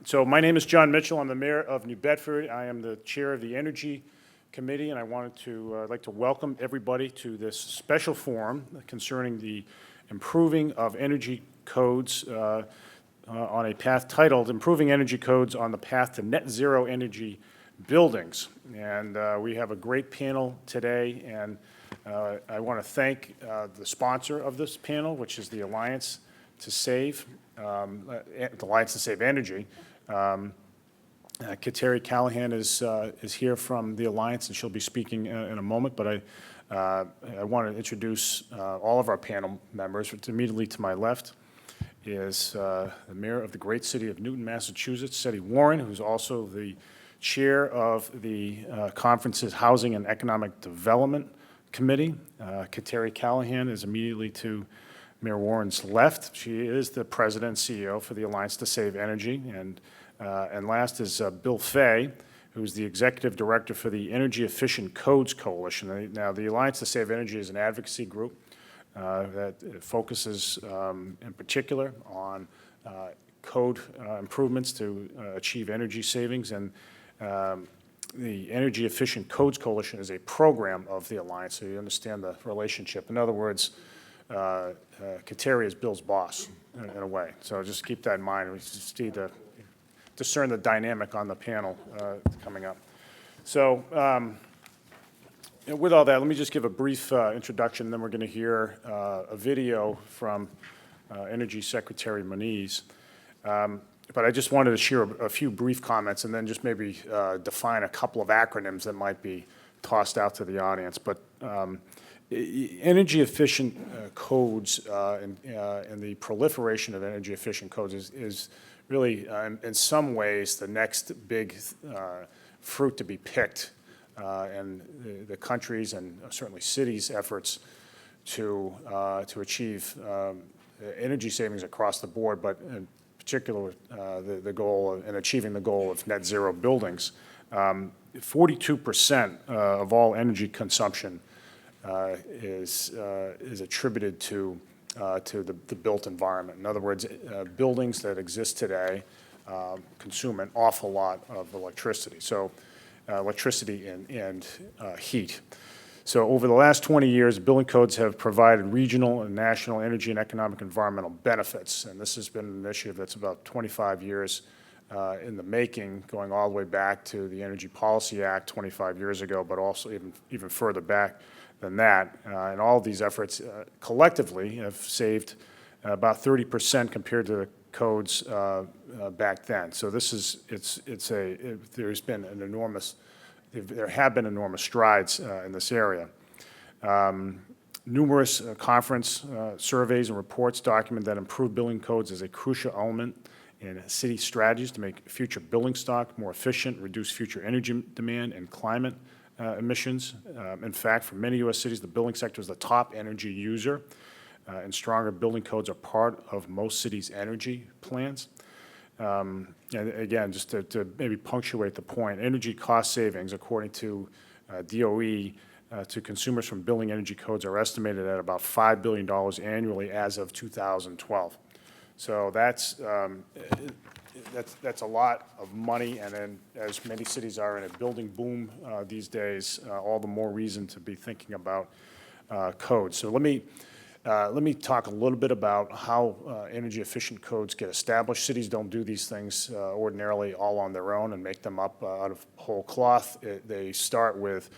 So my name is John Mitchell. I'm the mayor of New Bedford. I am the chair of the Energy Committee, and I wanted to like to welcome everybody to this special forum concerning the improving of energy codes on a path titled "Improving Energy Codes on the Path to Net Zero Energy Buildings." And we have a great panel today, and I want to thank the sponsor of this panel, which is the Alliance to Save Energy. Kateri Callahan is here from the Alliance, and she'll be speaking in a moment, but I want to introduce all of our panel members. Immediately to my left is the mayor of the great city of Newton, Massachusetts, Seti Warren, who's also the chair of the conference's Housing and Economic Development Committee. Kateri Callahan is immediately to Mayor Warren's left. She is the president and CEO for the Alliance to Save Energy. And last is Bill Fay, who's the executive director for the Energy Efficient Codes Coalition. Now, the Alliance to Save Energy is an advocacy group that focuses in particular on code improvements to achieve energy savings. And the Energy Efficient Codes Coalition is a program of the Alliance, so you understand the relationship. In other words, Kateri is Bill's boss in a way. So just keep that in mind. We just need to discern the dynamic on the panel coming up. So with all that, let me just give a brief introduction, and then we're going to hear a video from Energy Secretary Moniz. But I just wanted to share a few brief comments and then just maybe define a couple of acronyms that might be tossed out to the audience. But energy efficient codes and the proliferation of energy efficient codes is really, in some ways, the next big fruit to be picked in the country's and certainly cities' efforts to achieve energy savings across the board, but in particular the goal in achieving the goal of net zero buildings. 42% of all energy consumption is attributed to the built environment. In other words, buildings that exist today consume an awful lot of electricity. So electricity and heat. So over the last 20 years, building codes have provided regional and national energy and economic environmental benefits. And this has been an initiative that's about 25 years in the making, going all the way back to the Energy Policy Act 25 years ago, but also even further back than that. And all of these efforts collectively have saved about 30% compared to the codes back then. So this is, there have been enormous strides in this area. Numerous conference surveys and reports document that improved building codes is a crucial element in city strategies to make future building stock more efficient, reduce future energy demand and climate emissions. In fact, for many U.S. cities, the building sector is the top energy user, and stronger building codes are part of most cities' energy plans. And again, just to maybe punctuate the point, energy cost savings, according to DOE, to consumers from building energy codes are estimated at about $5 billion annually as of 2012. So that's a lot of money, and then as many cities are in a building boom these days, all the more reason to be thinking about codes. So let me talk a little bit about how energy efficient codes get established. Cities don't do these things ordinarily all on their own and make them up out of whole cloth. They start with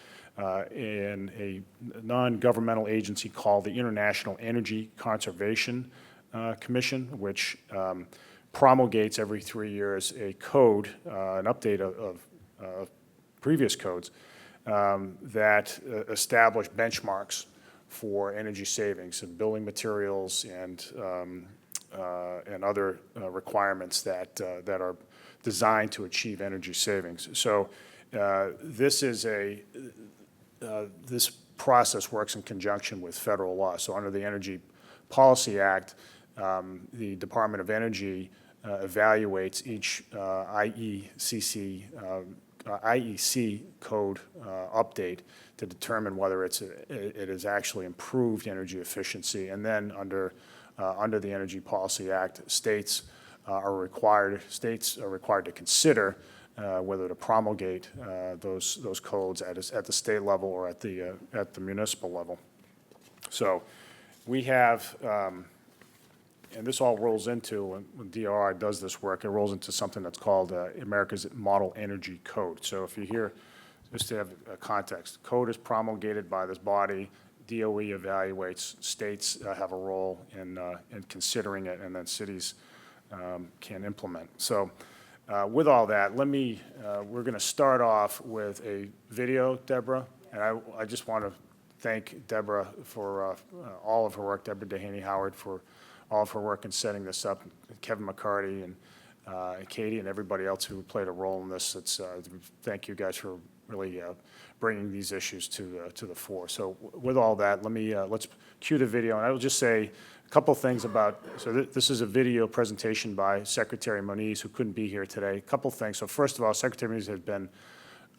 in a non-governmental agency called the International Energy Conservation Commission, which promulgates every 3 years a code, an update of previous codes that establish benchmarks for energy savings and building materials and other requirements that are designed to achieve energy savings. So this process works in conjunction with federal law. So under the Energy Policy Act, the Department of Energy evaluates each IEC code update to determine whether it has actually improved energy efficiency. And then under the Energy Policy Act, states states are required to consider whether to promulgate those codes at the state level or at the municipal level. So we have, and this all rolls into, when DRI does this work, it rolls into something that's called America's Model Energy Code. So if you hear, just to have a context, code is promulgated by this body, DOE evaluates, states have a role in considering it, and then cities can implement. So with all that, we're going to start off with a video, Deborah, and I just want to thank Deborah for all of her work, Deborah Dehaney-Howard, for all of her work in setting this up, Kevin McCarty and Katie and everybody else who played a role in this. Thank you guys for really bringing these issues to the fore. So with all that, let's cue the video, and I will just say a couple things about, this is a video presentation by Secretary Moniz, who couldn't be here today. A couple things. So first of all, Secretary Moniz has been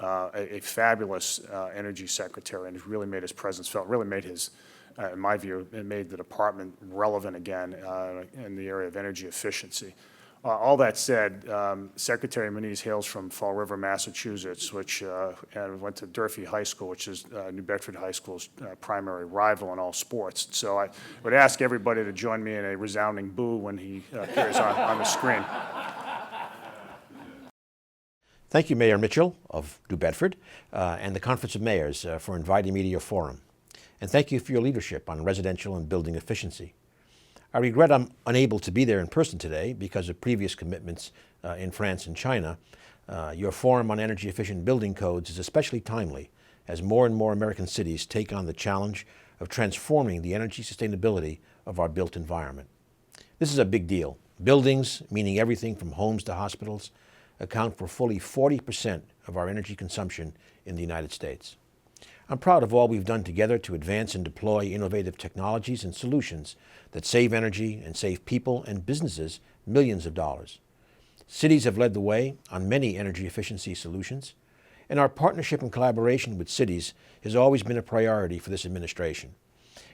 a fabulous energy secretary, and has really made his presence felt, really made his, in my view, it made the department relevant again in the area of energy efficiency. All that said, Secretary Moniz hails from Fall River, Massachusetts, which and went to Durfee High School, which is New Bedford High School's primary rival in all sports. So I would ask everybody to join me in a resounding boo when he appears on the screen. Thank you, Mayor Mitchell of New Bedford and the Conference of Mayors for inviting me to your forum. And thank you for your leadership on residential and building efficiency. I regret I'm unable to be there in person today because of previous commitments in France and China. Your forum on energy efficient building codes is especially timely as more and more American cities take on the challenge of transforming the energy sustainability of our built environment. This is a big deal. Buildings, meaning everything from homes to hospitals, account for fully 40% of our energy consumption in the United States. I'm proud of all we've done together to advance and deploy innovative technologies and solutions that save energy and save people and businesses millions of dollars. Cities have led the way on many energy efficiency solutions, and our partnership and collaboration with cities has always been a priority for this administration.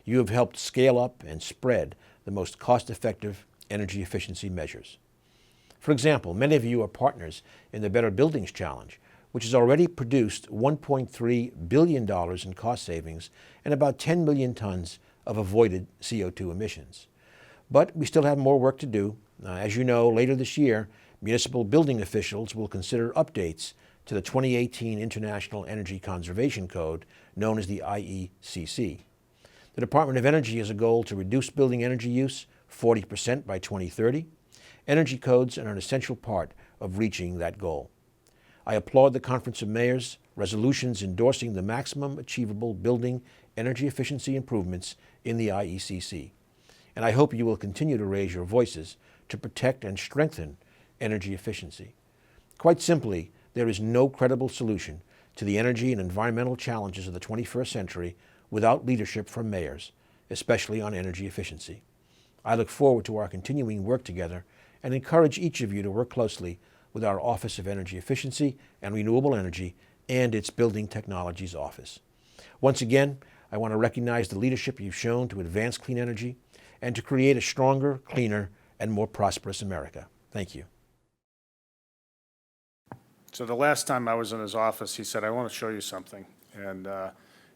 You have helped scale up and spread the most cost-effective energy efficiency measures. For example, many of you are partners in the Better Buildings Challenge, which has already produced $1.3 billion in cost savings and about 10 million tons of avoided CO2 emissions. But we still have more work to do. As you know, later this year, municipal building officials will consider updates to the 2018 International Energy Conservation Code, known as the IECC. The Department of Energy has a goal to reduce building energy use 40% by 2030. Energy codes are an essential part of reaching that goal. I applaud the Conference of Mayors' resolutions endorsing the maximum achievable building energy efficiency improvements in the IECC. And I hope you will continue to raise your voices to protect and strengthen energy efficiency. Quite simply, there is no credible solution to the energy and environmental challenges of the 21st century without leadership from mayors, especially on energy efficiency. I look forward to our continuing work together and encourage each of you to work closely with our Office of Energy Efficiency and Renewable Energy and its Building Technologies Office. Once again, I want to recognize the leadership you've shown to advance clean energy and to create a stronger, cleaner, and more prosperous America. Thank you. So the last time I was in his office, he said, "I want to show you something." And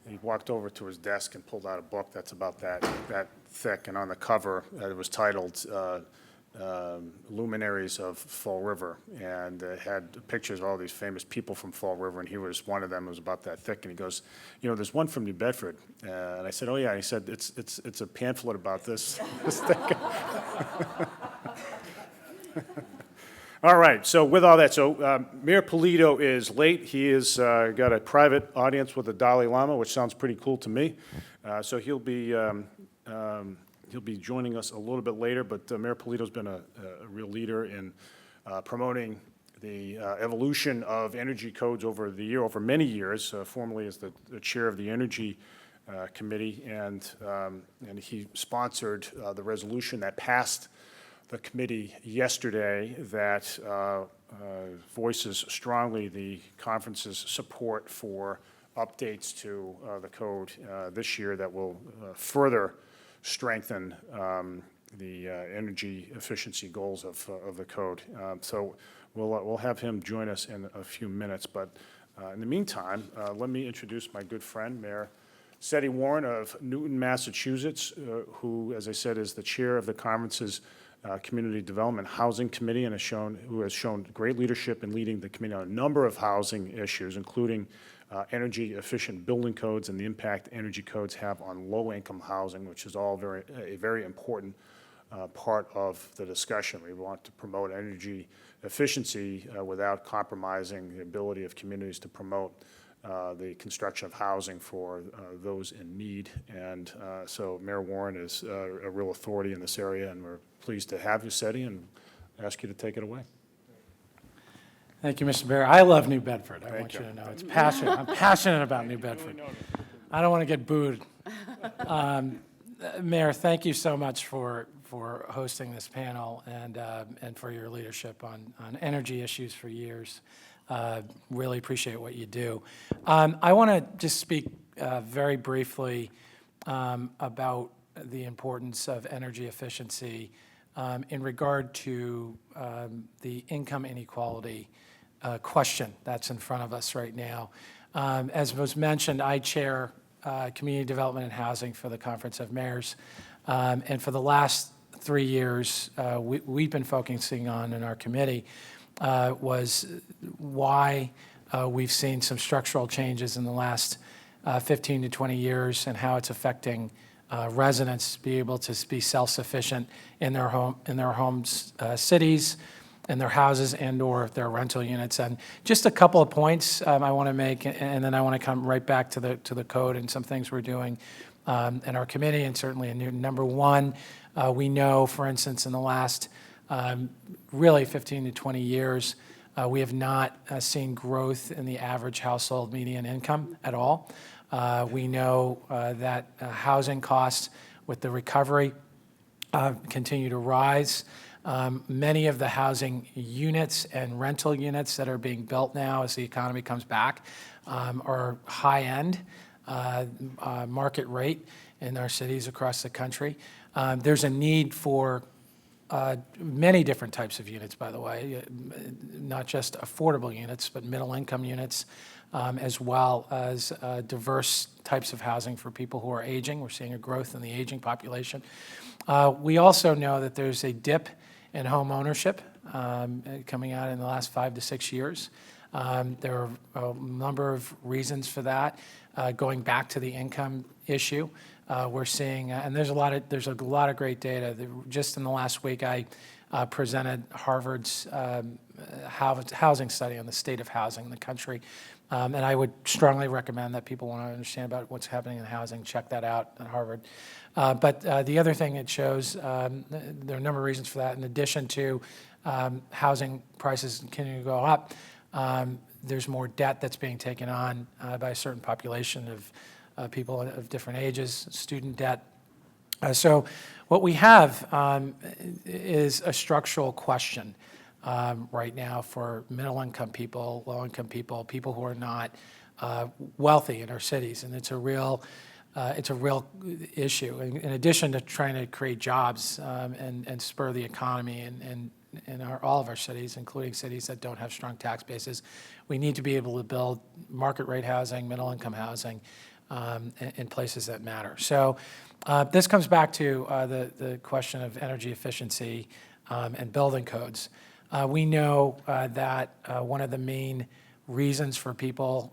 he walked over to his desk and pulled out a book that's about that thick, and on the cover, it was titled Luminaries of Fall River, and had pictures of all these famous people from Fall River, and he was one of them. It was about that thick, and he goes, "You know, there's one from New Bedford." And I said, "Oh yeah." And he said, "It's a pamphlet about this thick." All right. So with all that, Mayor Polito is late. He is got a private audience with the Dalai Lama, which sounds pretty cool to me. So he'll be joining us a little bit later, but Mayor Polito's been a real leader in promoting the evolution of energy codes over many years, formerly as the chair of the Energy Committee, and he sponsored the resolution that passed the committee yesterday that voices strongly the conference's support for updates to the code this year that will further strengthen the energy efficiency goals of the code. So we'll have him join us in a few minutes. But in the meantime, let me introduce my good friend, Mayor Seti Warren of Newton, Massachusetts, who, as I said, is the chair of the conference's Community Development Housing Committee and who has shown great leadership in leading the committee on a number of housing issues, including energy-efficient building codes and the impact energy codes have on low-income housing, which is all a very important part of the discussion. We want to promote energy efficiency without compromising the ability of communities to promote the construction of housing for those in need. And so Mayor Warren is a real authority in this area, and we're pleased to have you, Seti, and ask you to take it away. Thank you, Mr. Bear. I love New Bedford. I want you. you to know. It's passionate. I'm passionate about New Bedford. I don't want to get booed. Mayor, thank you so much for hosting this panel and for your leadership on energy issues for years. Really appreciate what you do. I want to just speak very briefly about the importance of energy efficiency in regard to the income inequality question that's in front of us right now. As was mentioned, I chair Community Development and Housing for the Conference of Mayors. And for the last 3 years, we've been focusing on in our committee was why we've seen some structural changes in the last 15 to 20 years and how it's affecting residents be able to be self-sufficient in their homes, cities, in their houses and/or their rental units. And just a couple of points I want to make, and then I want to come right back to the code and some things we're doing in our committee and certainly in Newton. Number one, we know, for instance, in the last really 15 to 20 years, we have not seen growth in the average household median income at all. We know that housing costs with the recovery continue to rise. Many of the housing units and rental units that are being built now as the economy comes back are high-end market rate in our cities across the country. There's a need for many different types of units, by the way, not just affordable units, but middle-income units, as well as diverse types of housing for people who are aging. We're seeing a growth in the aging population. We also know that there's a dip in home ownership coming out in the last 5 to 6 years. There are a number of reasons for that. Going back to the income issue, we're seeing, and there's a lot of great data. Just in the last week, I presented Harvard's housing study on the state of housing in the country. And I would strongly recommend that people want to understand about what's happening in housing, check that out at Harvard. But the other thing it shows, there are a number of reasons for that. In addition to housing prices continuing to go up, there's more debt that's being taken on by a certain population of people of different ages, student debt. So what we have is a structural question right now for middle-income people, low-income people, people who are not wealthy in our cities, and it's a real issue. In addition to trying to create jobs and spur the economy in all of our cities, including cities that don't have strong tax bases, we need to be able to build market-rate housing, middle-income housing in places that matter. So this comes back to the question of energy efficiency and building codes. We know that one of the main reasons for people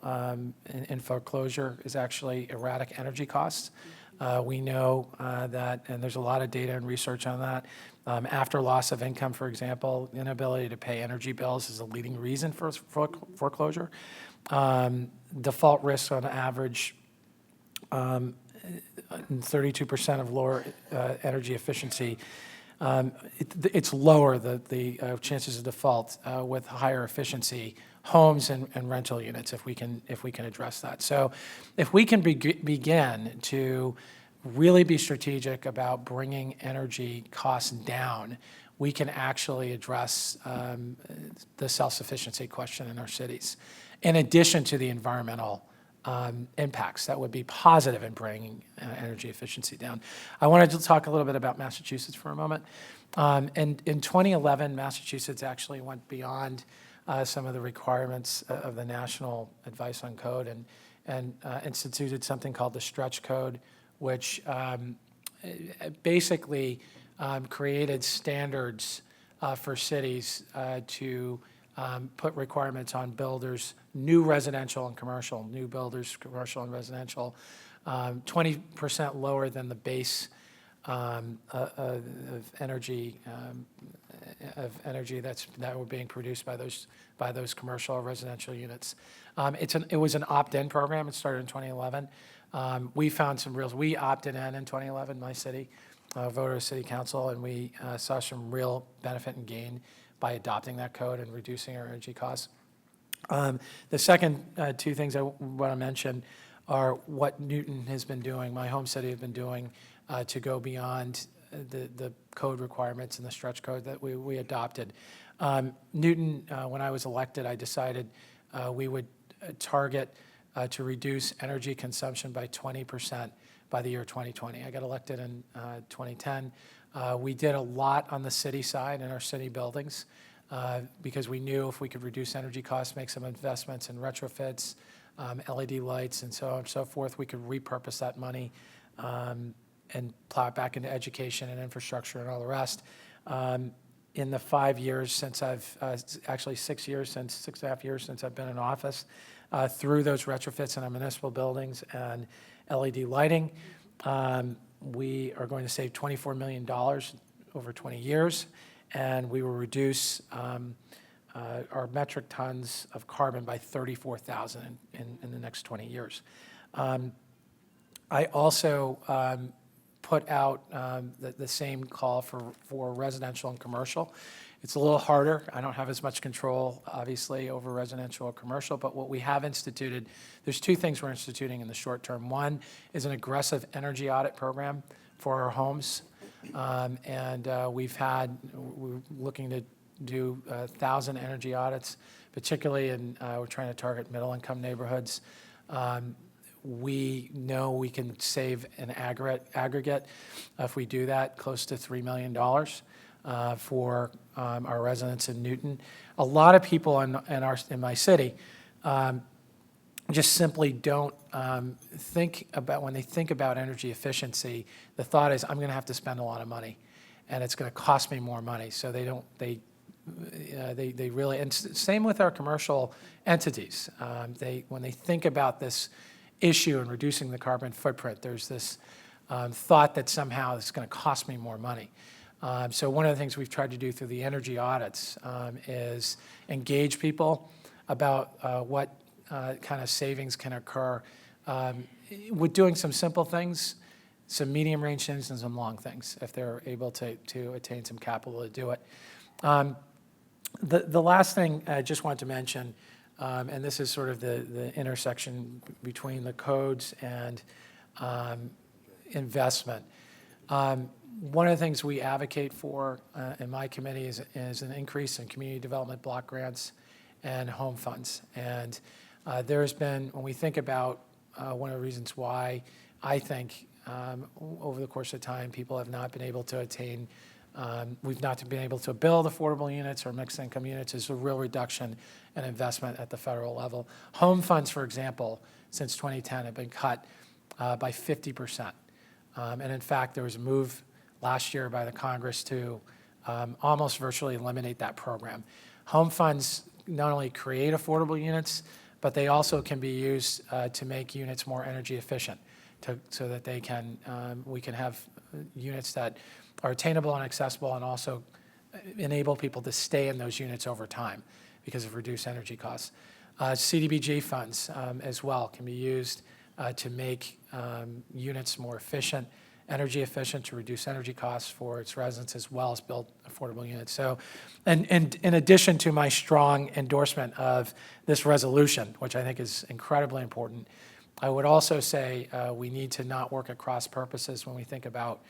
in foreclosure is actually erratic energy costs. We know that, and there's a lot of data and research on that, after loss of income, for example, inability to pay energy bills is a leading reason for foreclosure. Default risk on average, 32% of lower energy efficiency. It's lower, the chances of default with higher efficiency homes and rental units if we can address that. So if we can begin to really be strategic about bringing energy costs down, we can actually address the self-sufficiency question in our cities, in addition to the environmental impacts that would be positive in bringing energy efficiency down. I wanted to talk a little bit about Massachusetts for a moment. And in 2011, Massachusetts actually went beyond some of the requirements of the National Advice on Code and instituted something called the Stretch Code, which basically created standards for cities to put requirements on builders, new residential and commercial, new builders, commercial and residential, 20% lower than the base of energy that were being produced by those commercial or residential units. It was an opt-in program. It started in 2011. We opted in 2011, my city, voted as city council, and we saw some real benefit and gain by adopting that code and reducing our energy costs. The second two things I want to mention are what Newton has been doing, my home city has been doing to go beyond the code requirements and the stretch code that we adopted. Newton, when I was elected, I decided we would target to reduce energy consumption by 20% by the year 2020. I got elected in 2010. We did a lot on the city side in our city buildings because we knew if we could reduce energy costs, make some investments in retrofits, LED lights, and so on and so forth, we could repurpose that money and plow it back into education and infrastructure and all the rest. In the 5 years since actually 6 years, 6.5 years since I've been in office, through those retrofits in our municipal buildings and LED lighting, we are going to save $24 million over 20 years, and we will reduce our metric tons of carbon by 34,000 in the next 20 years. I also put out the same call for residential and commercial. It's a little harder. I don't have as much control, obviously, over residential or commercial, but what we have instituted, there's two things we're instituting in the short term. One is an aggressive energy audit program for our homes, and we're looking to do 1,000 energy audits, particularly we're trying to target middle-income neighborhoods. We know we can save an aggregate if we do that, close to $3 million for our residents in Newton. A lot of people in my city just simply don't think about, when they think about energy efficiency, the thought is, I'm going to have to spend a lot of money, and it's going to cost me more money. So they really, and same with our commercial entities. When they think about this issue and reducing the carbon footprint, there's this thought that somehow it's going to cost me more money. So one of the things we've tried to do through the energy audits is engage people about what kind of savings can occur with doing some simple things, some medium-range things, and some long things, if they're able to attain some capital to do it. The last thing I just want to mention, and this is sort of the intersection between the codes and investment. One of the things we advocate for in my committee is an increase in community development block grants and home funds. And there's been, when we think about one of the reasons why I think over the course of time people have not been able to attain, we've not been able to build affordable units or mixed income units, is a real reduction in investment at the federal level. Home funds, for example, since 2010 have been cut by 50%. And in fact, there was a move last year by the Congress to almost virtually eliminate that program. Home funds not only create affordable units, but they also can be used to make units more energy efficient, so that we can have units that are attainable and accessible, and also enable people to stay in those units over time because of reduced energy costs. CDBG funds as well can be used to make units more efficient, energy efficient, to reduce energy costs for its residents, as well as build affordable units. So, and in addition to my strong endorsement of this resolution, which I think is incredibly important, I would also say we need to not work at cross purposes when we think about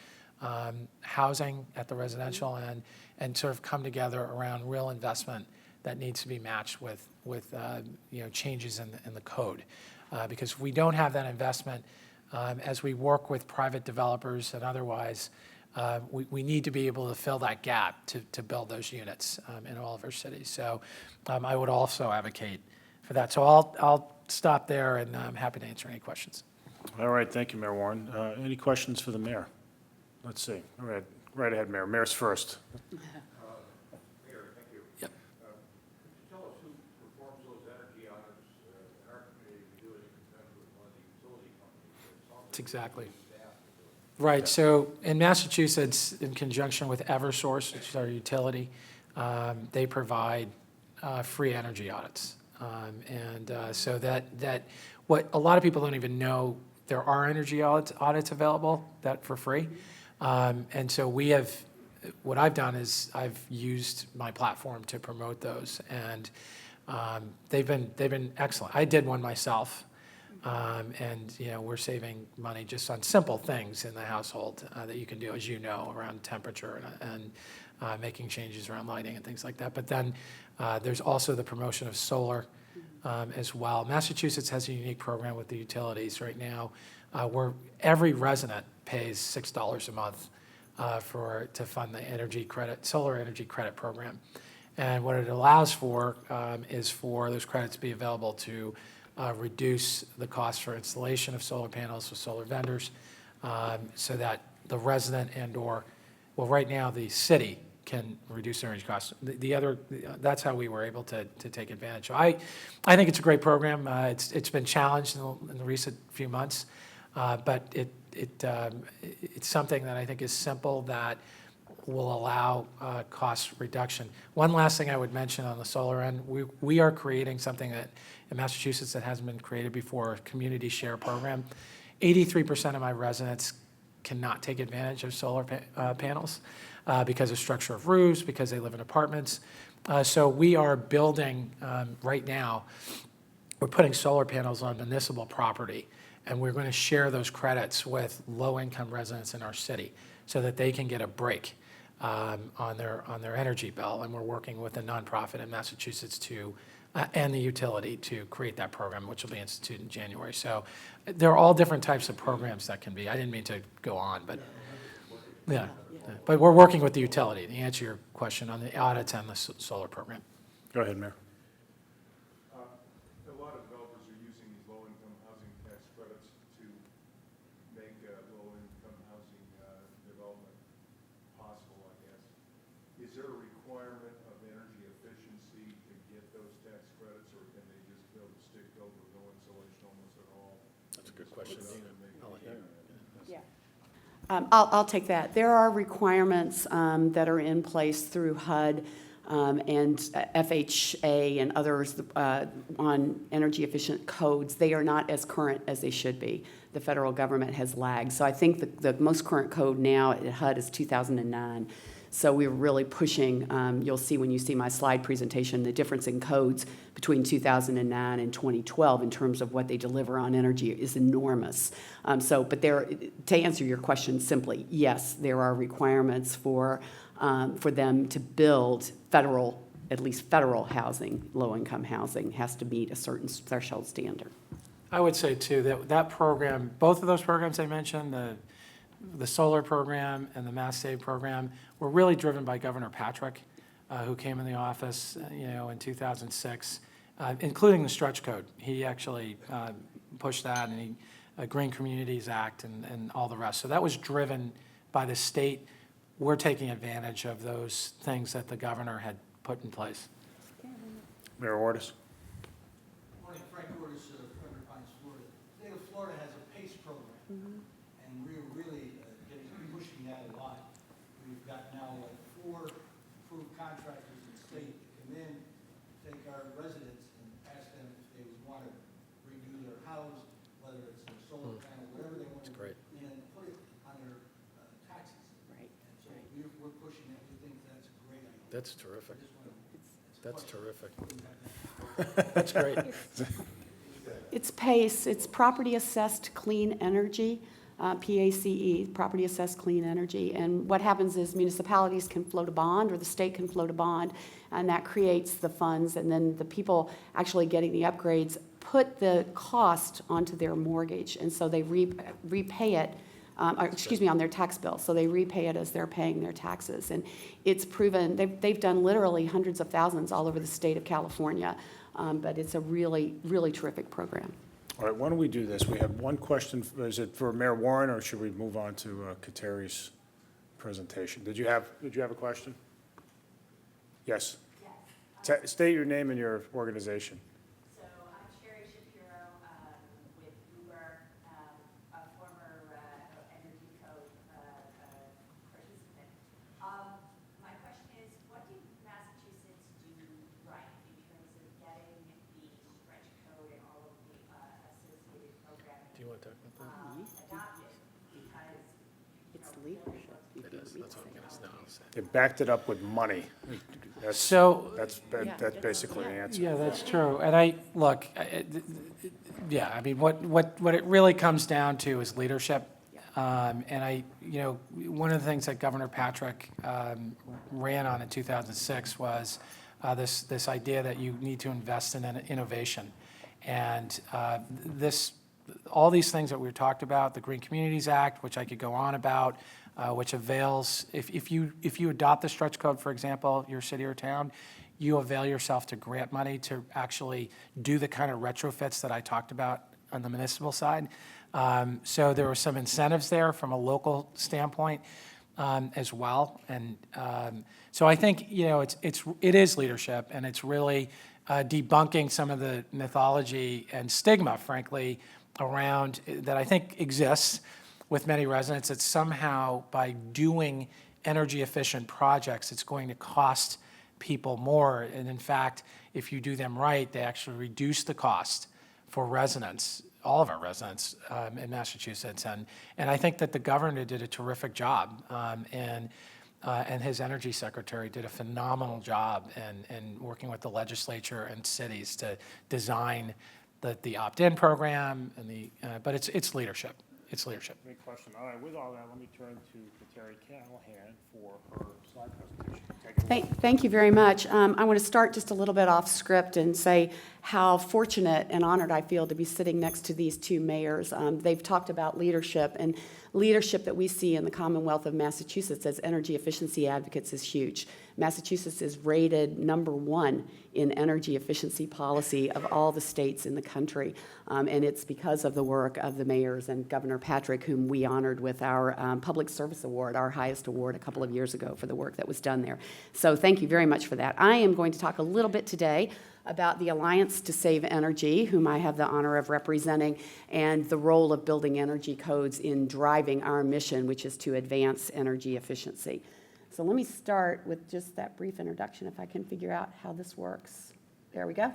housing at the residential end, and sort of come together around real investment that needs to be matched with changes in the code. because if we don't have that investment, as we work with private developers and otherwise, we need to be able to fill that gap to build those units in all of our cities. So I would also advocate for that. So I'll stop there, and I'm happy to answer any questions. All right, thank you, Mayor Warren. Any questions for the mayor? Let's see. All right, right ahead, Mayor. Mayor's first. Mayor, thank you. Yep. Could you tell us who performs those energy audits in our community? We do it in conjunction with one of the utility companies. That's exactly. Right, so in Massachusetts, in conjunction with Eversource, which is our utility, they provide free energy audits. So that what a lot of people don't even know, there are energy audits available that for free. And so what I've done is I've used my platform to promote those, and they've been excellent. I did one myself. And we're saving money just on simple things in the household that you can do, as you know, around temperature and making changes around lighting and things like that. But then there's also the promotion of solar as well. Massachusetts has a unique program with the utilities right now where every resident pays $6 a month to fund the solar energy credit program. And what it allows for is for those credits to be available to reduce the cost for installation of solar panels with solar vendors, so that the resident right now the city can reduce energy costs. That's how we were able to take advantage. So I think it's a great program. It's been challenged in the recent few months, but it's something that I think is simple that will allow cost reduction. One last thing I would mention on the solar end, we are creating something that in Massachusetts that hasn't been created before, a community share program. 83% of my residents cannot take advantage of solar panels because of structure of roofs, because they live in apartments. So we are building right now, we're putting solar panels on municipal property, and we're going to share those credits with low-income residents in our city so that they can get a break on their energy bill. And we're working with a nonprofit in Massachusetts and the utility to create that program, which will be instituted in January. So there are all different types of programs that can be. I didn't mean to go on, but yeah. But we're working with the utility to answer your question on the audits and the solar program. Go ahead, Mayor. A lot of developers are using these low-income housing tax credits to make low-income housing development possible, I guess. Is there a requirement of energy efficiency to get those tax credits, or can they just build a stick built with no insulation almost at all? That's a good question. Yeah. I'll take that. There are requirements that are in place through HUD and FHA and others on energy efficient codes. They are not as current as they should be. The federal government has lagged. So I think the most current code now at HUD is 2009. So we're really pushing, you'll see when you see my slide presentation, the difference in codes between 2009 and 2012 in terms of what they deliver on energy is enormous. But to answer your question simply, yes, there are requirements for them to build at least federal housing, low-income housing has to meet a certain threshold standard. I would say too that program, both of those programs I mentioned, the solar program and the Mass Save program, were really driven by Governor Patrick, who came in the office, in 2006, including the stretch code. He actually pushed that, and Green Communities Act and all the rest. So that was driven by the state. We're taking advantage of those things that the governor had put in place. Mayor Ordus. Morning, Frank Ordus, Frederick Pines, Florida. The state of Florida has a PACE program, and we're really pushing that a lot. We've got now 4 approved contractors in the state that come in, take our residents and ask them if they would want to redo their house, whether it's a solar panel, whatever they want to great. do, and put it on their taxes. Right. And so we're pushing that. We think that's a great idea. That's terrific. That's terrific. That's That's great. It's PACE, it's Property Assessed Clean Energy, PACE, Property Assessed Clean Energy. And what happens is municipalities can float a bond, or the state can float a bond, and that creates the funds, and then the people actually getting the upgrades put the cost onto their mortgage, and so they repay it, on their tax bill. So they repay it as they're paying their taxes. And it's proven, they've done literally hundreds of thousands all over the state of California, but it's a really, really terrific program. All right, why don't we do this? We have one question. Is it for Mayor Warren, or should we move on to Kateri's presentation? Did you have a question? Yes. Yes. State your name and your organization. So I'm Sherry Shapiro with Uber, a former Energy Code participant. My question is, what did Massachusetts do right in terms of getting the stretch code and all of the associated programming Do you want to talk about that? adopted? Because It's leadership. It is, that's what I'm going to say. They backed it up with money. That's basically the answer. Yeah, that's true. And I mean, what it really comes down to is leadership. And one of the things that Governor Patrick ran on in 2006 was this idea that you need to invest in innovation. And all these things that we talked about, the Green Communities Act, which I could go on about, which avails, if you adopt the stretch code, for example, your city or town, you avail yourself to grant money to actually do the kind of retrofits that I talked about on the municipal side. So there were some incentives there from a local standpoint as well. And so I think, it is leadership, and it's really debunking some of the mythology and stigma, frankly, around that I think exists with many residents, that somehow by doing energy efficient projects, it's going to cost people more. And in fact, if you do them right, they actually reduce the cost for residents, all of our residents in Massachusetts. And I think that the governor did a terrific job, and his energy secretary did a phenomenal job in working with the legislature and cities to design the opt-in program, but it's leadership. It's leadership. Great question. All right, with all that, let me turn to Kateri Callahan for her slide presentation. Take it away. Thank you very much. I want to start just a little bit off script and say how fortunate and honored I feel to be sitting next to these two mayors. They've talked about leadership, and leadership that we see in the Commonwealth of Massachusetts as energy efficiency advocates is huge. Massachusetts is rated #1 in energy efficiency policy of all the states in the country, and it's because of the work of the mayors and Governor Patrick, whom we honored with our Public Service Award, our highest award a couple of years ago for the work that was done there. So thank you very much for that. I am going to talk a little bit today about the Alliance to Save Energy, whom I have the honor of representing, and the role of building energy codes in driving our mission, which is to advance energy efficiency. So let me start with just that brief introduction, if I can figure out how this works. There we go.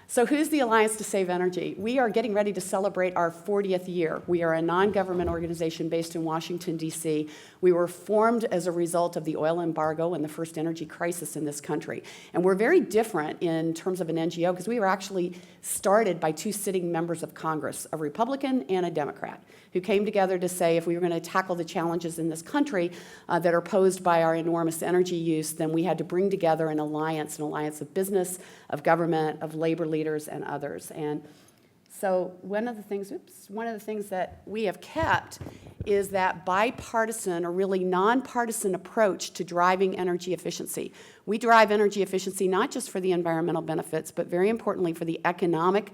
So who's the Alliance to Save Energy? We are getting ready to celebrate our 40th year. We are a non-government organization based in Washington, D.C. We were formed as a result of the oil embargo and the first energy crisis in this country. And we're very different in terms of an NGO because we were actually started by two sitting members of Congress, a Republican and a Democrat, who came together to say if we were going to tackle the challenges in this country that are posed by our enormous energy use, then we had to bring together an alliance of business, of government, of labor leaders, and others. And so one of the things that we have kept is that bipartisan or really nonpartisan approach to driving energy efficiency. We drive energy efficiency not just for the environmental benefits, but very importantly for the economic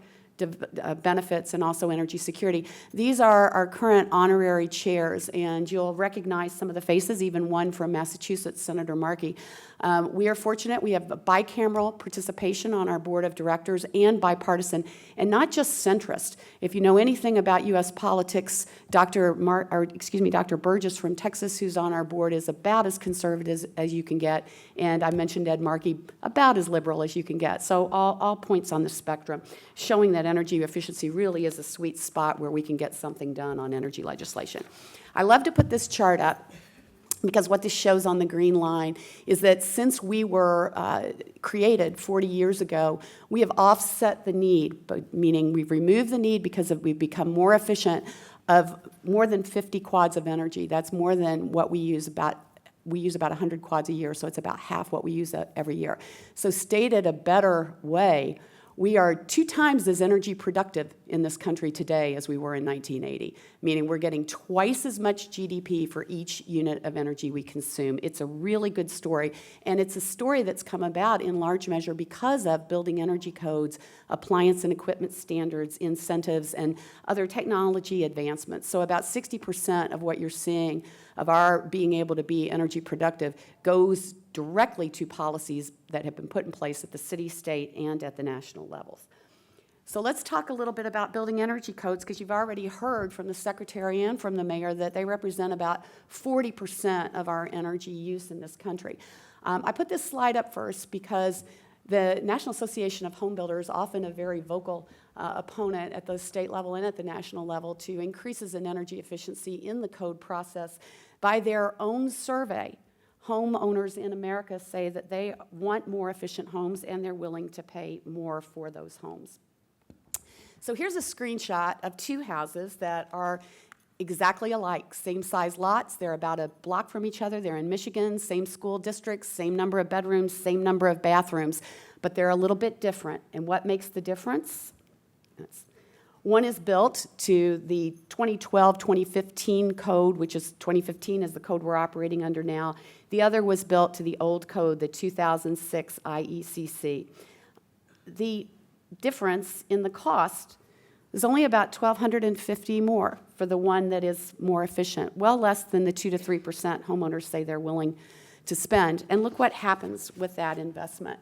benefits and also energy security. These are our current honorary chairs, and you'll recognize some of the faces, even one from Massachusetts, Senator Markey. We are fortunate. We have bicameral participation on our board of directors and bipartisan, and not just centrist. If you know anything about U.S. politics, Dr. Burgess from Texas, who's on our board, is about as conservative as you can get, and I mentioned Ed Markey, about as liberal as you can get. So all points on the spectrum, showing that energy efficiency really is a sweet spot where we can get something done on energy legislation. I love to put this chart up because what this shows on the green line is that since we were created 40 years ago, we have offset the need, meaning we've removed the need because we've become more efficient of more than 50 quads of energy. That's more than what we use about 100 quads a year, so it's about half what we use every year. So stated a better way, We are 2 times as energy productive in this country today as we were in 1980, meaning we're getting twice as much GDP for each unit of energy we consume. It's a really good story, and it's a story that's come about in large measure because of building energy codes, appliance and equipment standards, incentives, and other technology advancements. So about 60% of what you're seeing of our being able to be energy productive goes directly to policies that have been put in place at the city, state, and at the national levels. So let's talk a little bit about building energy codes, because you've already heard from the secretary and from the mayor that they represent about 40% of our energy use in this country. I put this slide up first because the National Association of Home Builders, often a very vocal opponent at the state level and at the national level to increases in energy efficiency in the code process. By their own survey, homeowners in America say that they want more efficient homes and they're willing to pay more for those homes. So here's a screenshot of 2 houses that are exactly alike, same size lots. They're about a block from each other. They're in Michigan, same school districts, same number of bedrooms, same number of bathrooms, but they're a little bit different. And what makes the difference? One is built to the 2012-2015 code, which is 2015 is the code we're operating under now. The other was built to the old code, the 2006 IECC. The difference in the cost is only about $1,250 more for the one that is more efficient, well less than the 2 to 3% homeowners say they're willing to spend. And look what happens with that investment.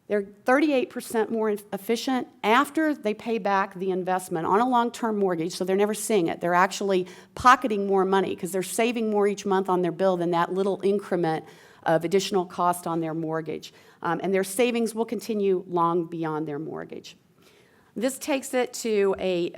They're 38% more efficient after they pay back the investment on a long-term mortgage, so they're never seeing it. They're actually pocketing more money because they're saving more each month on their bill than that little increment of additional cost on their mortgage. And their savings will continue long beyond their mortgage. This takes it to a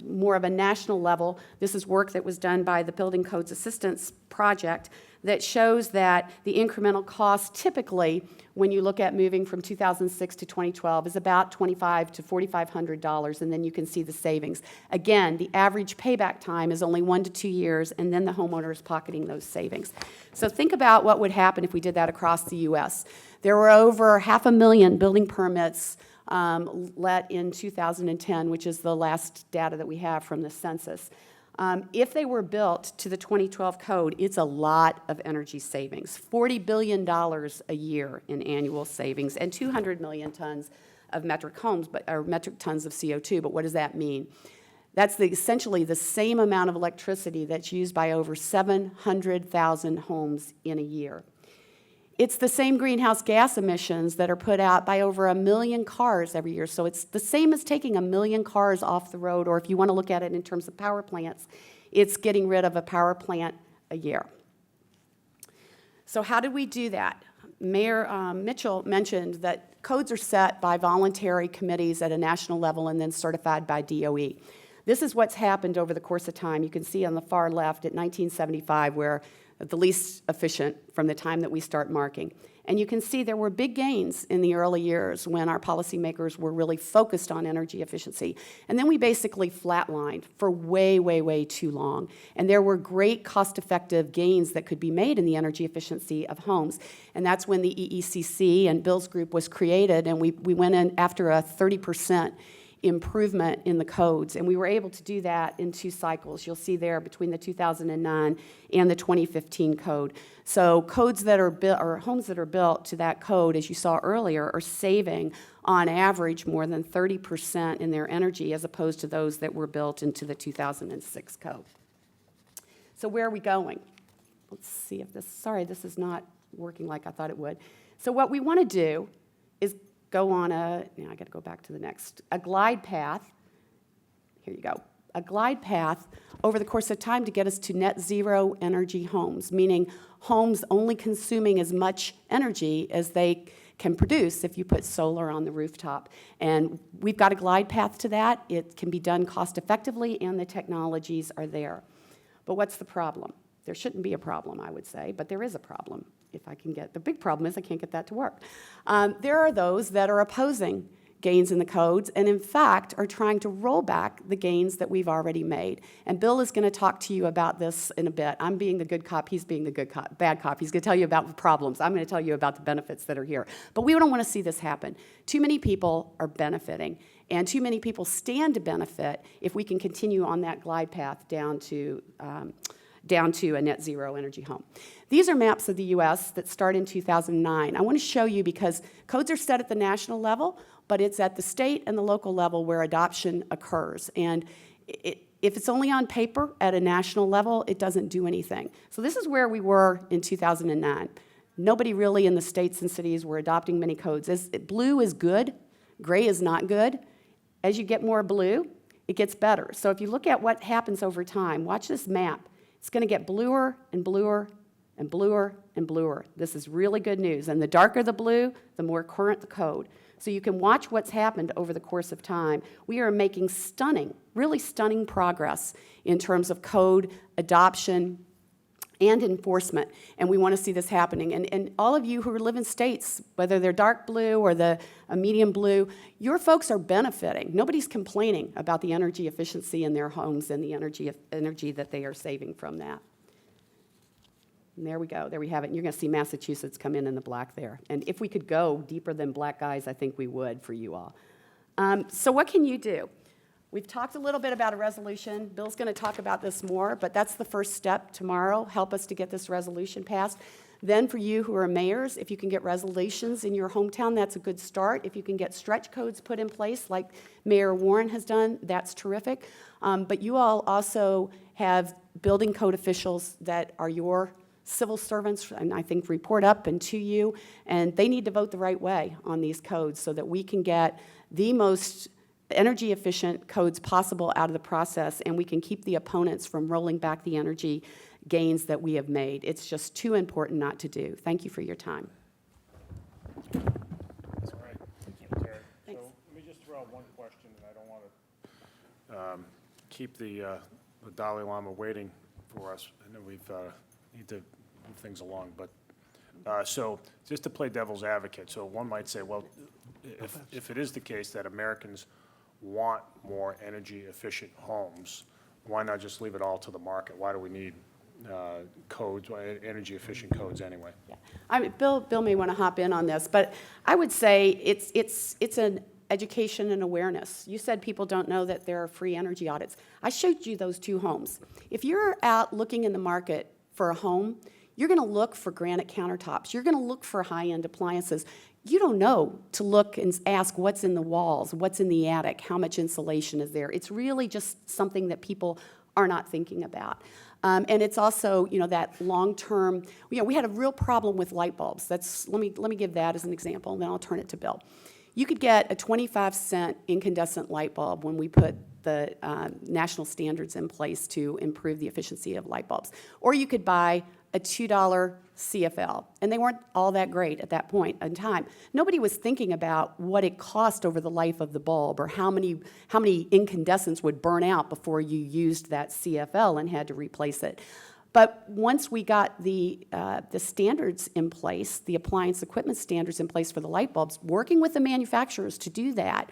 more of a national level. This is work that was done by the Building Codes Assistance Project that shows that the incremental cost typically, when you look at moving from 2006 to 2012, is about $2,500 to $4,500, and then you can see the savings. Again, the average payback time is only 1 to 2 years, and then the homeowner is pocketing those savings. So think about what would happen if we did that across the U.S. There were over 500,000 building permits let in 2010, which is the last data that we have from the census. If they were built to the 2012 code, it's a lot of energy savings, $40 billion a year in annual savings, and 200 million tons of metric tons of CO2. But what does that mean? That's essentially the same amount of electricity that's used by over 700,000 homes in a year. It's the same greenhouse gas emissions that are put out by over 1 million cars every year. So it's the same as taking 1 million cars off the road, or if you want to look at it in terms of power plants, it's getting rid of a power plant a year. So how did we do that? Mayor Mitchell mentioned that codes are set by voluntary committees at a national level and then certified by DOE. This is what's happened over the course of time. You can see on the far left at 1975, where the least efficient from the time that we start marking. And you can see there were big gains in the early years when our policymakers were really focused on energy efficiency. And then we basically flatlined for way, way, way too long. And there were great cost-effective gains that could be made in the energy efficiency of homes. And that's when the EECC and Bill's group was created, and we went in after a 30% improvement in the codes, and we were able to do that in 2 cycles. You'll see there between the 2009 and the 2015 code. So codes that are built, or homes that are built to that code, as you saw earlier, are saving on average more than 30% in their energy as opposed to those that were built into the 2006 code. So where are we going? Let's see if this, sorry, this is not working like I thought it would. So what we want to do is go on I got to go back to the next, a glide path. Here you go. A glide path over the course of time to get us to net zero energy homes, meaning homes only consuming as much energy as they can produce if you put solar on the rooftop. And we've got a glide path to that. It can be done cost effectively, and the technologies are there. But what's the problem? There shouldn't be a problem, I would say, but there is a problem. If I can get, the big problem is I can't get that to work. There are those that are opposing gains in the codes, and in fact are trying to roll back the gains that we've already made. And Bill is going to talk to you about this in a bit. I'm being the good cop, he's being the bad cop. He's going to tell you about the problems. I'm going to tell you about the benefits that are here. But we don't want to see this happen. Too many people are benefiting, and too many people stand to benefit if we can continue on that glide path down to a net zero energy home. These are maps of the U.S. that start in 2009. I want to show you because codes are set at the national level, but it's at the state and the local level where adoption occurs. And if it's only on paper at a national level, it doesn't do anything. So this is where we were in 2009. Nobody really in the states and cities were adopting many codes. Blue is good, gray is not good. As you get more blue, it gets better. So if you look at what happens over time, watch this map. It's going to get bluer and bluer and bluer and bluer. This is really good news. And the darker the blue, the more current the code. So you can watch what's happened over the course of time. We are making stunning, really stunning progress in terms of code adoption and enforcement, and we want to see this happening. And all of you who live in states, whether they're dark blue or a medium blue, your folks are benefiting. Nobody's complaining about the energy efficiency in their homes and the energy that they are saving from that. And there we go. There we have it. And you're going to see Massachusetts come in the black there. And if we could go deeper than black guys, I think we would for you all. So what can you do? We've talked a little bit about a resolution. Bill's going to talk about this more, but that's the first step tomorrow. Help us to get this resolution passed. Then for you who are mayors, if you can get resolutions in your hometown, that's a good start. If you can get stretch codes put in place like Mayor Warren has done, that's terrific. But you all also have building code officials that are your civil servants, and I think report up and to you, and they need to vote the right way on these codes so that we can get the most energy efficient codes possible out of the process, and we can keep the opponents from rolling back the energy gains that we have made. It's just too important not to do. Thank you for your time. That's all right. Thank you, Terry. Thanks. So let me just throw out one question, and I don't want to keep the Dalai Lama waiting for us. I know we've need to move things along, but so just to play devil's advocate, so one might say, well, if it is the case that Americans want more energy efficient homes, why not just leave it all to the market? Why do we need codes, energy efficient codes anyway? Yeah. I mean, Bill may want to hop in on this, but I would say it's an education and awareness. You said people don't know that there are free energy audits. I showed you those two homes. If you're out looking in the market for a home, you're going to look for granite countertops. You're going to look for high-end appliances. You don't know to look and ask what's in the walls, what's in the attic, how much insulation is there. It's really just something that people are not thinking about. And it's also, that long-term, we had a real problem with light bulbs. Let me give that as an example, and then I'll turn it to Bill. You could get a 25-cent incandescent light bulb when we put the national standards in place to improve the efficiency of light bulbs. Or you could buy a $2 CFL, and they weren't all that great at that point in time. Nobody was thinking about what it cost over the life of the bulb or how many incandescents would burn out before you used that CFL and had to replace it. But once we got the standards in place, the appliance equipment standards in place for the light bulbs, working with the manufacturers to do that,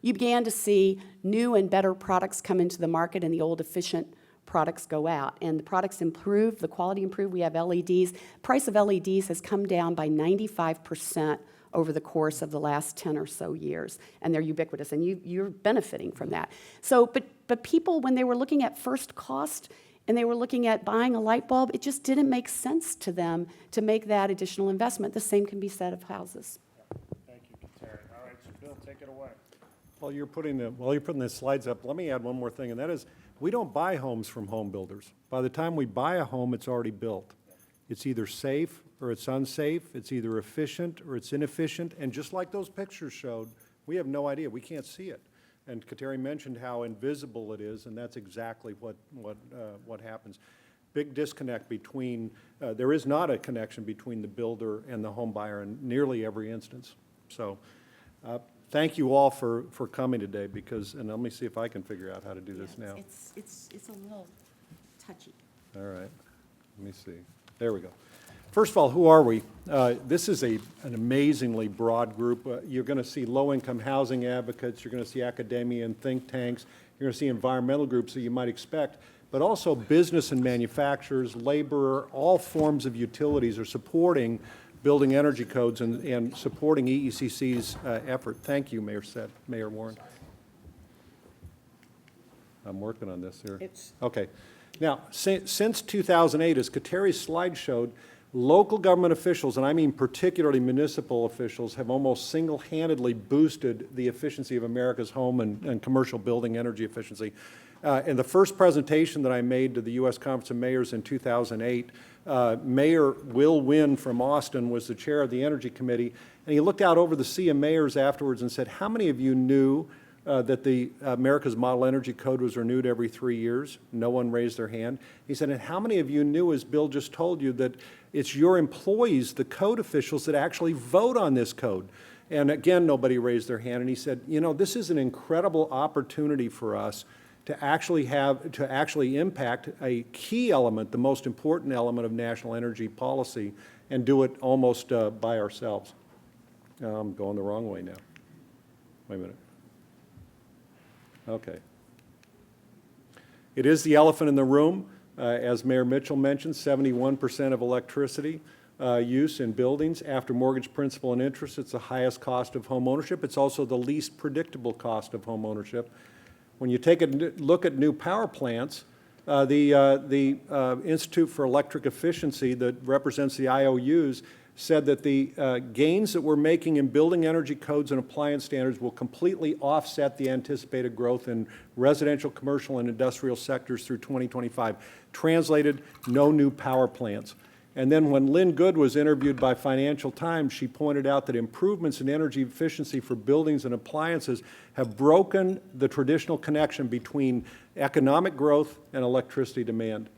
you began to see new and better products come into the market and the old efficient products go out. And the products improve, the quality improved. We have LEDs. Price of LEDs has come down by 95% over the course of the last 10 or so years. And they're ubiquitous, and you're benefiting from that. So, but people, when they were looking at first cost, and they were looking at buying a light bulb, it just didn't make sense to them to make that additional investment. The same can be said of houses. Thank you, Terry. All right, so Bill, take it away. While you're putting the slides up, let me add one more thing, and that is, we don't buy homes from home builders. By the time we buy a home, it's already built. It's either safe or it's unsafe. It's either efficient or it's inefficient. And just like those pictures showed, we have no idea. We can't see it. And Kateri mentioned how invisible it is, and that's exactly what happens. Big disconnect between, there is not a connection between the builder and the home buyer in nearly every instance. So thank you all for coming today and let me see if I can figure out how to do this now. It's a little touchy. All right, let me see. There we go. First of all, who are we? This is an amazingly broad group. You're going to see low-income housing advocates, you're going to see academia and think tanks, you're going to see environmental groups that you might expect, but also business and manufacturers, labor, all forms of utilities are supporting building energy codes and supporting EECC's effort. Thank you, Mayor Warren. I'm working on this here. Okay. Now, since 2008, as Kateri's slide showed, local government officials, and I mean particularly municipal officials, have almost single-handedly boosted the efficiency of America's home and commercial building energy efficiency. In the first presentation that I made to the U.S. Conference of Mayors in 2008, Mayor Will Wynn from Austin was the chair of the Energy Committee, and he looked out over the sea of mayors afterwards and said, how many of you knew that the America's Model Energy Code was renewed every 3 years? No one raised their hand. He said, and how many of you knew, as Bill just told you, that it's your employees, the code officials, that actually vote on this code? And again, nobody raised their hand. And he said, you know, this is an incredible opportunity for us to actually impact a key element, the most important element of national energy policy, and do it almost by ourselves. I'm going the wrong way now. Wait a minute. Okay. It is the elephant in the room. As Mayor Mitchell mentioned, 71% of electricity use in buildings after mortgage principal and interest. It's the highest cost of home ownership. It's also the least predictable cost of home ownership. When you take a look at new power plants, the Institute for Electric Efficiency that represents the IOUs said that the gains that we're making in building energy codes and appliance standards will completely offset the anticipated growth in residential, commercial, and industrial sectors through 2025. Translated, no new power plants. And then when Lynn Good was interviewed by Financial Times, she pointed out that improvements in energy efficiency for buildings and appliances have broken the traditional connection between economic growth and electricity demand.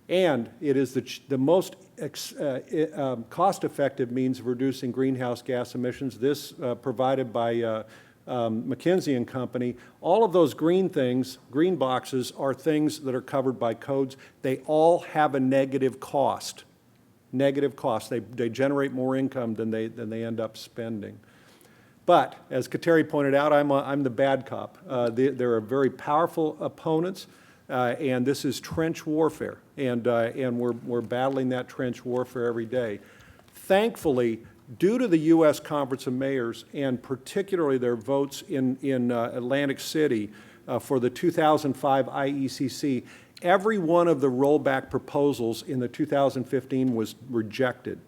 And it is the most cost-effective means of reducing greenhouse gas emissions. This provided by McKinsey and Company. All of those green things, green boxes, are things that are covered by codes. They all have a negative cost. Negative cost. They generate more income than they end up spending. But as Kateri pointed out, I'm the bad cop. There are very powerful opponents. And this is trench warfare, and we're battling that trench warfare every day. Thankfully, due to the U.S. Conference of Mayors, and particularly their votes in Atlantic City for the 2005 IECC, every one of the rollback proposals in the 2015 was rejected,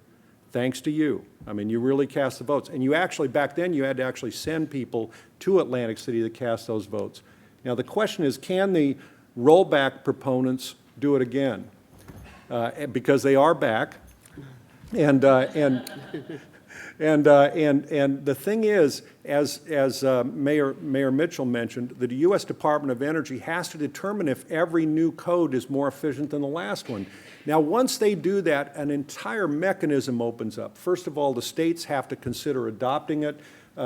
thanks to you. I mean, you really cast the votes. And you actually, back then, you had to actually send people to Atlantic City to cast those votes. Now, the question is, can the rollback proponents do it again? Because they are back, and the thing is, as Mayor Mitchell mentioned, the U.S. Department of Energy has to determine if every new code is more efficient than the last one. Now, once they do that, an entire mechanism opens up. First of all, the states have to consider adopting it.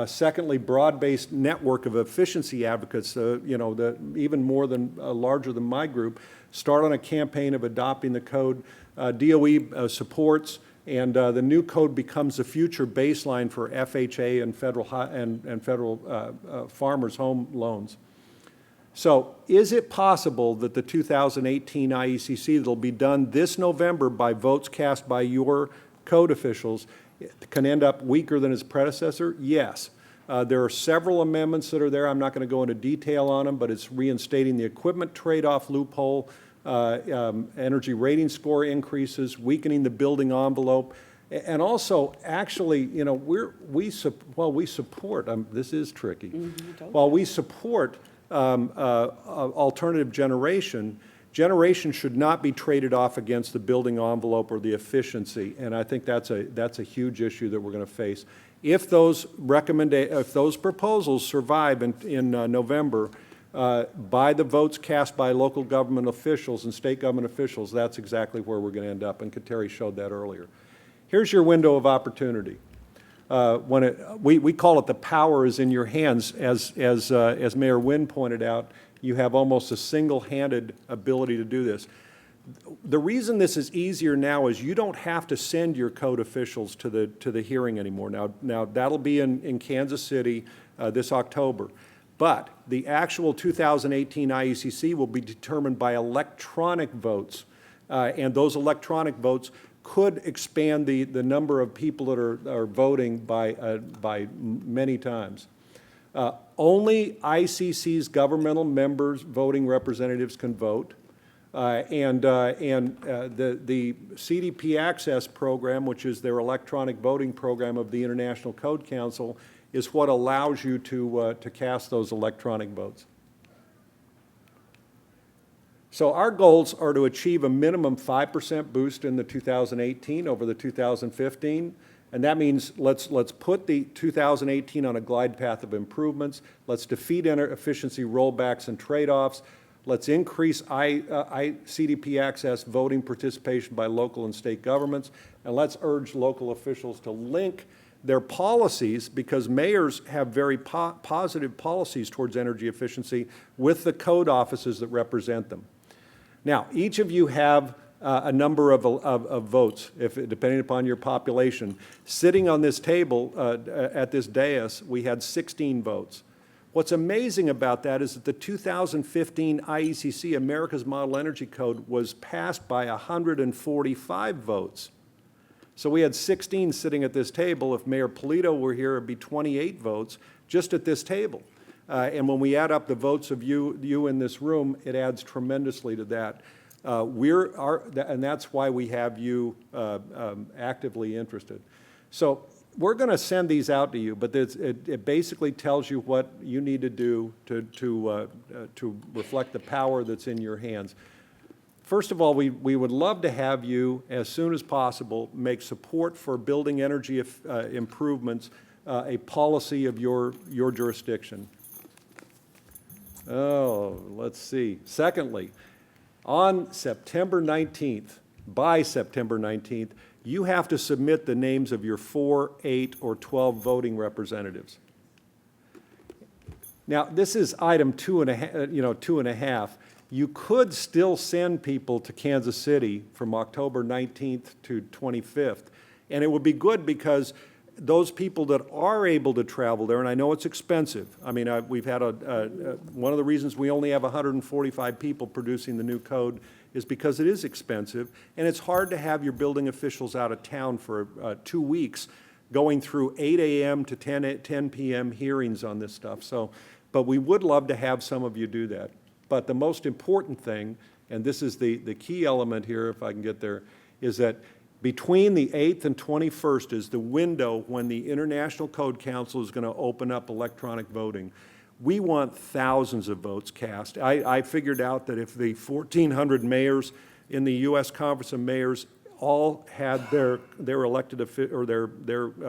Secondly, broad-based network of efficiency advocates, even more than larger than my group, start on a campaign of adopting the code. DOE supports, and the new code becomes the future baseline for FHA and federal farmers' home loans. So, is it possible that the 2018 IECC that will be done this November by votes cast by your code officials can end up weaker than its predecessor? Yes. There are several amendments that are there. I'm not going to go into detail on them, but it's reinstating the equipment trade-off loophole, energy rating score increases, weakening the building envelope, and also, actually, while we support, this is tricky, while we support alternative generation should not be traded off against the building envelope or the efficiency, and I think that's a huge issue that we're going to face. If those proposals survive in November, by the votes cast by local government officials and state government officials, that's exactly where we're going to end up, and Kateri showed that earlier. Here's your window of opportunity. We call it the power is in your hands, as Mayor Wynn pointed out. You have almost a single-handed ability to do this. The reason this is easier now is you don't have to send your code officials to the hearing anymore. Now that'll be in Kansas City this October. But the actual 2018 IECC will be determined by electronic votes. And those electronic votes could expand the number of people that are voting by many times. Only ICC's governmental members, voting representatives can vote. The CDP Access program, which is their electronic voting program of the International Code Council, is what allows you to cast those electronic votes. So our goals are to achieve a minimum 5% boost in the 2018 over the 2015. And that means let's put the 2018 on a glide path of improvements. Let's defeat efficiency rollbacks and trade-offs. Let's increase CDP access voting participation by local and state governments. And let's urge local officials to link their policies, because mayors have very positive policies towards energy efficiency, with the code offices that represent them. Now, each of you have a number of votes, depending upon your population. Sitting on this table at this dais, we had 16 votes. What's amazing about that is that the 2015 IECC, America's Model Energy Code, was passed by 145 votes. So we had 16 sitting at this table. If Mayor Polito were here, it'd be 28 votes just at this table. And when we add up the votes of you in this room, it adds tremendously to that. And that's why we have you actively interested. So we're going to send these out to you, but it basically tells you what you need to do to reflect the power that's in your hands. First of all, we would love to have you, as soon as possible, make support for building energy improvements a policy of your jurisdiction. Oh, let's see. Secondly, on September 19th, by September 19th, you have to submit the names of your 4, 8, or 12 voting representatives. Now, this is item 2.5. You could still send people to Kansas City from October 19th to 25th, and it would be good because those people that are able to travel there, and I know it's expensive. I mean, we've had one of the reasons we only have 145 people producing the new code is because it is expensive, and it's hard to have your building officials out of town for 2 weeks going through 8 a.m. to 10 p.m. hearings on this stuff. So, but we would love to have some of you do that. But the most important thing, and this is the key element here, if I can get there, is that between the 8th and 21st is the window when the International Code Council is going to open up electronic voting. We want thousands of votes cast. I figured out that if the 1,400 mayors in the U.S. Conference of Mayors all had their elected or their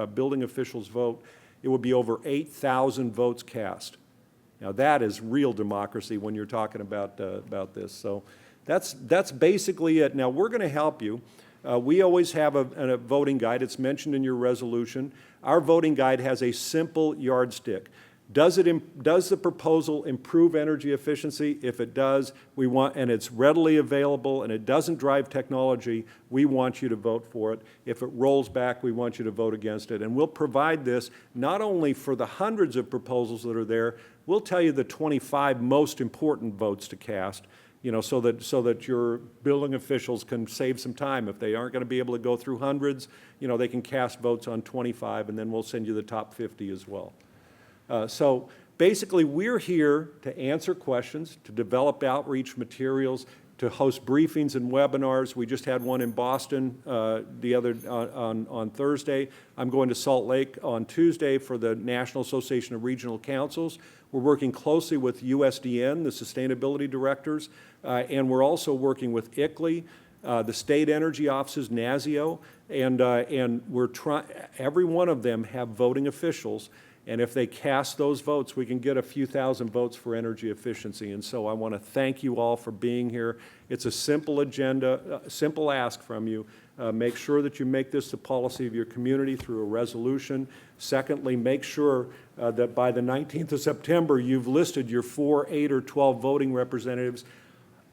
building officials vote, it would be over 8,000 votes cast. Now that is real democracy when you're talking about this. So that's basically it. Now we're going to help you. We always have a voting guide. It's mentioned in your resolution. Our voting guide has a simple yardstick. Does the proposal improve energy efficiency? If it does, and it's readily available and it doesn't drive technology, we want you to vote for it. If it rolls back, we want you to vote against it. And we'll provide this not only for the hundreds of proposals that are there, we'll tell you the 25 most important votes to cast, so that your building officials can save some time. If they aren't going to be able to go through hundreds, they can cast votes on 25, and then we'll send you the top 50 as well. So basically, we're here to answer questions, to develop outreach materials, to host briefings and webinars. We just had one in Boston on Thursday. I'm going to Salt Lake on Tuesday for the National Association of Regional Councils. We're working closely with USDN, the sustainability directors, and we're also working with ICLEI, the state energy offices, NASIO, and every one of them have voting officials. And if they cast those votes, we can get a few thousand votes for energy efficiency. And so I want to thank you all for being here. It's a simple agenda, a simple ask from you. Make sure that you make this the policy of your community through a resolution. Secondly, make sure that by the 19th of September, you've listed your 4, 8, or 12 voting representatives.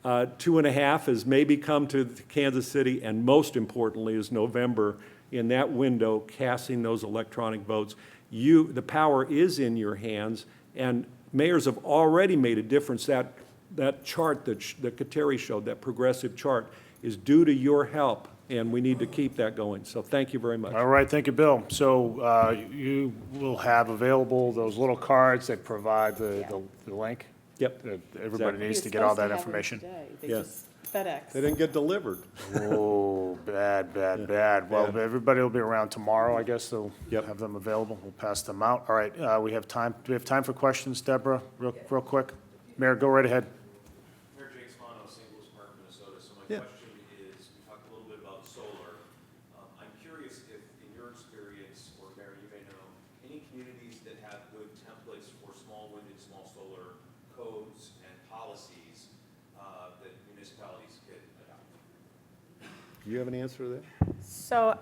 2.5 is maybe come to Kansas City, and most importantly is November. In that window, casting those electronic votes, the power is in your hands, and mayors have already made a difference. That chart that Kateri showed, that progressive chart, is due to your help, and we need to keep that going. So thank you very much. All right, thank you, Bill. So you will have available those little cards that provide the link? Yep. That everybody Exactly. needs to get all that information. Yes. FedEx. They didn't get delivered. Oh, bad, bad, bad. Well, everybody will be around tomorrow, I guess, so Yep. have them available. We'll pass them out. All right, we have time. Do we have time for questions, Deborah? Real quick? Mayor, go right ahead. Mayor Jake Spano, St. Louis Park, Minnesota. So my Yeah. question is, we talked a little bit about solar. I'm curious if, in your experience, or Mayor, you may know, any communities that have good templates for small wind and small solar codes and policies that municipalities could adopt? Do you have an answer to that? So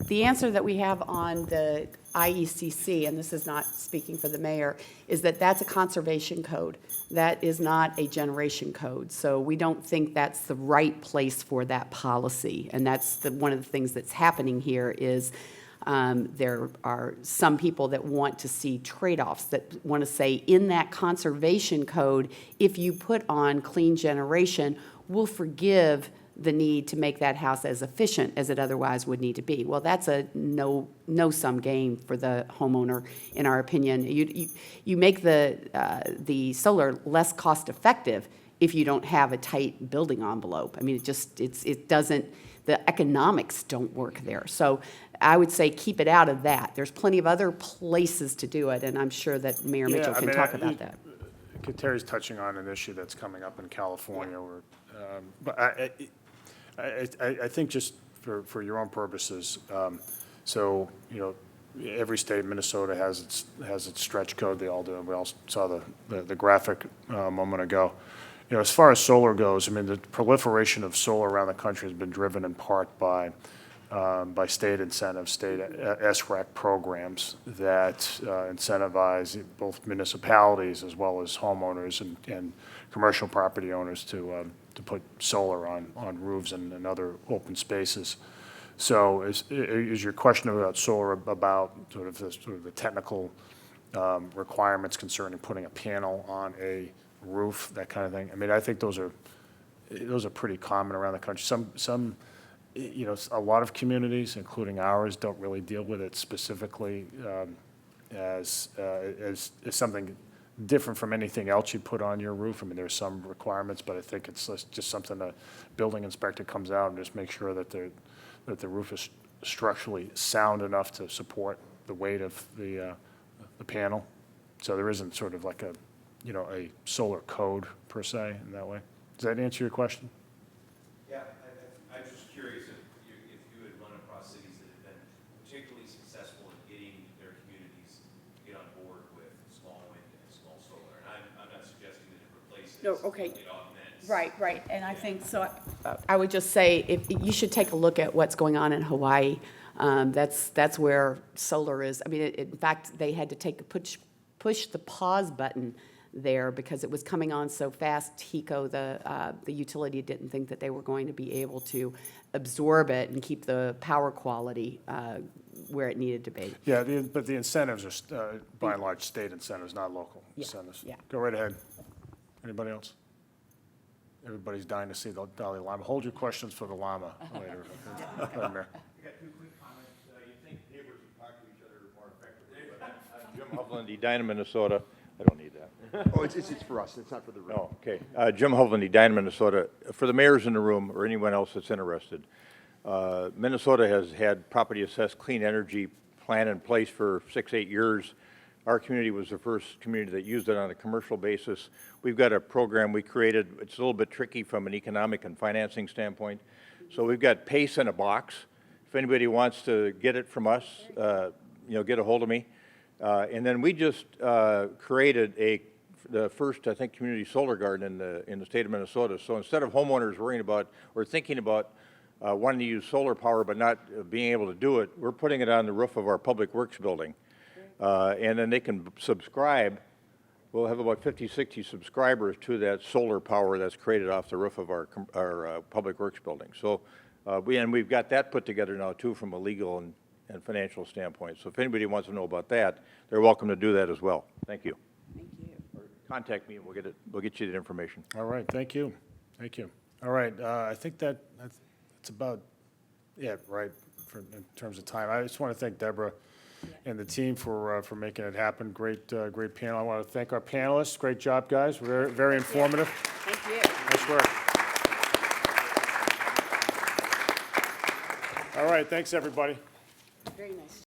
the answer that we have on the IECC, and this is not speaking for the mayor, is that that's a conservation code. That is not a generation code. So we don't think that's the right place for that policy. And that's one of the things that's happening here is there are some people that want to see trade-offs, that want to say in that conservation code, if you put on clean generation, we'll forgive the need to make that house as efficient as it otherwise would need to be. Well, that's a no-sum game for the homeowner, in our opinion. You make the solar less cost-effective if you don't have a tight building envelope. I mean, it doesn't, the economics don't work there. So I would say keep it out of that. There's plenty of other places to do it, and I'm sure that Mayor Mitchell can talk about that. Kateri's touching on an issue that's coming up in California, where, but I think just for your own purposes, so, you know, every state, Minnesota has its stretch code, they all do, and we all saw the graphic a moment ago. You know, as far as solar goes, I mean, the proliferation of solar around the country has been driven in part by state incentives, state SREC programs that incentivize both municipalities as well as homeowners and commercial property owners to put solar on roofs and other open spaces. So is your question about solar about sort of the technical requirements concerning putting a panel on a roof, that kind of thing? I mean, I think those are pretty common around the country. Some you know, a lot of communities, including ours, don't really deal with it specifically as something different from anything else you put on your roof. I mean, there's some requirements, but I think it's just something a building inspector comes out and just makes sure that the roof is structurally sound enough to support the weight of the panel. So there isn't sort of like a solar code per se in that way. Does that answer your question? Yeah, I'm just curious if you had run across cities that have been particularly successful in getting their communities to get on board with small wind and small solar. And I'm not suggesting that it replaces. No, okay. It augments. Right. And I think, so I would just say, you should take a look at what's going on in Hawaii. That's where solar is. I mean, in fact, they had to push the pause button there because it was coming on so fast. HECO, the utility, didn't think that they were going to be able to absorb it and keep the power quality where it needed to be. Yeah, but the incentives are by and large state incentives, not local incentives. Yeah. Go right ahead. Anybody else? Everybody's dying to see the Dalai Lama. Hold your questions for the Lama later. Go ahead, Mayor. I got two quick comments. You think neighbors would talk to each other more effectively, but Jim Hovland, Edina, Minnesota. I don't need that. Oh, it's for us, it's not for the room. Oh, okay. Jim Hovland, Edina, Minnesota. For the mayors in the room or anyone else that's interested, Minnesota has had property assessed clean energy plan in place for 6-8 years. Our community was the first community that used it on a commercial basis. We've got a program we created. It's a little bit tricky from an economic and financing standpoint. So we've got PACE in a box. If anybody wants to get it from us, get a hold of me. And then we just created the first, I think, community solar garden in the state of Minnesota. So instead of homeowners worrying about or thinking about wanting to use solar power but not being able to do it, we're putting it on the roof of our public works building. And then they can subscribe We'll have about 50, 60 subscribers to that solar power that's created off the roof of our Public Works building. So, we've got that put together now too from a legal and financial standpoint. So if anybody wants to know about that, they're welcome to do that as well. Thank you. Thank you. Contact me and we'll get you the information. All right, thank you. Thank you. All right, I think that's about it, right, in terms of time. I just want to thank Deborah and the team for making it happen. Great panel. I want to thank our panelists. Great job, guys. Very, very informative. Thank you. Nice work. All right, thanks, everybody. Very nice.